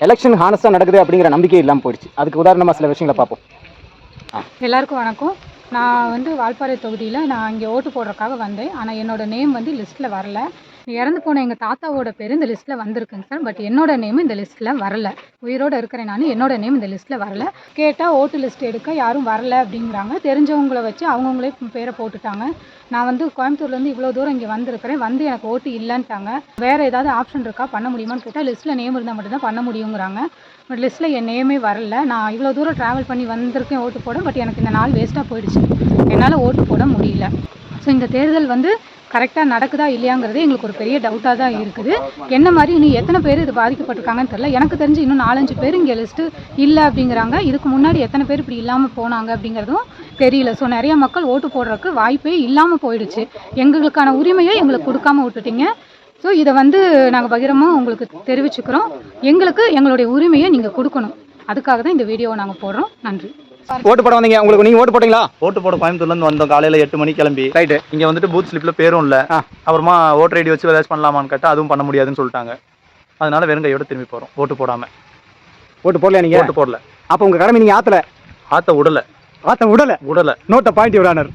Election ஹானஸ்டாக நடக்குது அப்படிங்கிற நம்பிக்கை இல்லாமல் போயிடுச்சு. அதுக்கு உதாரணமாக சில விஷயங்களை பார்ப்போம். எல்லாருக்கும் வணக்கம். நான் வந்து வால்பாறை தொகுதியில் நான் இங்கே ஓட்டு போடுறதுக்காக வந்தேன். ஆனால் என்னோடய நேம் வந்து லிஸ்ட்டில் வரல. இறந்து போன எங்கள் தாத்தாவோட பேர் இந்த லிஸ்ட்டில் வந்திருக்குங்க சார். பட் என்னோடய நேம் இந்த லிஸ்ட்டில் வரல. உயிரோடு இருக்கிறேன் நான். என்னோடய நேம் இந்த லிஸ்ட்டில் வரல. கேட்டால் ஓட்டு லிஸ்ட் எடுக்க யாரும் வரல அப்படிங்கிறாங்க. தெரிஞ்சவங்கள வச்சு அவங்கவுங்களே பேரை போட்டுட்டாங்க. நான் வந்து கோயம்புத்தூர்லேருந்து இவ்வளோ தூரம் இங்கே வந்திருக்கிறேன். வந்து எனக்கு ஓட்டு இல்லைன்ட்டாங்க. வேறு ஏதாவது ஆப்ஷன் இருக்கா, பண்ண முடியுமான்னு கேட்டால் லிஸ்ட்டில் நேம் இருந்தால் மட்டும்தான் பண்ண முடியுங்கிறாங்க. பட் லிஸ்ட்டில் என் நேமே வரல. நான் இவ்வளோ தூரம் ட்ராவல் பண்ணி வந்திருக்கேன் ஓட்டு போட. பட் எனக்கு இந்த நாள் வேஸ்ட்டாக போயிடுச்சு. என்னால் ஓட்டு போட முடியல. ஸோ இந்த தேர்தல் வந்து கரெக்டாக நடக்குதா இல்லையாங்கிறது எங்களுக்கு ஒரு பெரிய டவுட்டாக தான் இருக்குது. என்ன மாதிரி இன்னும் எத்தனை பேர் இது பாதிக்கப்பட்டிருக்காங்கன்னு தெரியல. எனக்கு தெரிஞ்சு இன்னும் 4-5 பேர் இங்கே லிஸ்ட்டு இல்லை அப்படிங்கிறாங்க. இதுக்கு முன்னாடி எத்தனை பேர் இப்படி இல்லாமல் போனாங்க அப்படிங்கிறதும் தெரியல. ஸோ நிறைய மக்கள் ஓட்டு போடுறதுக்கு வாய்ப்பே இல்லாமல் போயிடுச்சு. எங்களுக்கான உரிமையை எங்களுக்கு கொடுக்காம விட்டுட்டீங்க. ஸோ இதை வந்து நாங்கள் பகிரமாக உங்களுக்கு தெரிவிச்சுக்கிறோம். எங்களுக்கு எங்களுடைய உரிமையை நீங்கள் கொடுக்கணும். அதுக்காக தான் இந்த வீடியோவை நாங்கள் போடுறோம். நன்றி. ஓட்டு போட வந்தீங்க. உங்களுக்கு நீங்கள் ஓட்டு போட்டீங்களா? ஓட்டு போட கோயம்புத்தூர்லேருந்து வந்தோம். காலையில் 8 மணிக்கு கிளம்பி. ரைட்டு. இங்கே வந்துட்டு பூத் ஸ்லிப்பில் பேரும் இல்லை. அப்புறமா ஓட்டர் ஐடி வச்சு ஏதாச்சும் பண்ணலாமான்னு கேட்டால் அதுவும் பண்ண முடியாதுன்னு சொல்லிட்டாங்க. அதனால வெறும் கையோட திரும்பி போகிறோம். ஓட்டு போடாமல். ஓட்டு போடல நீங்கள்? ஓட்டு போடல. அப்போ உங்கள் கடமை நீங்கள் ஆற்ற விடலை. நோட்டை பாயிண்ட் யுவர் ஆனர்.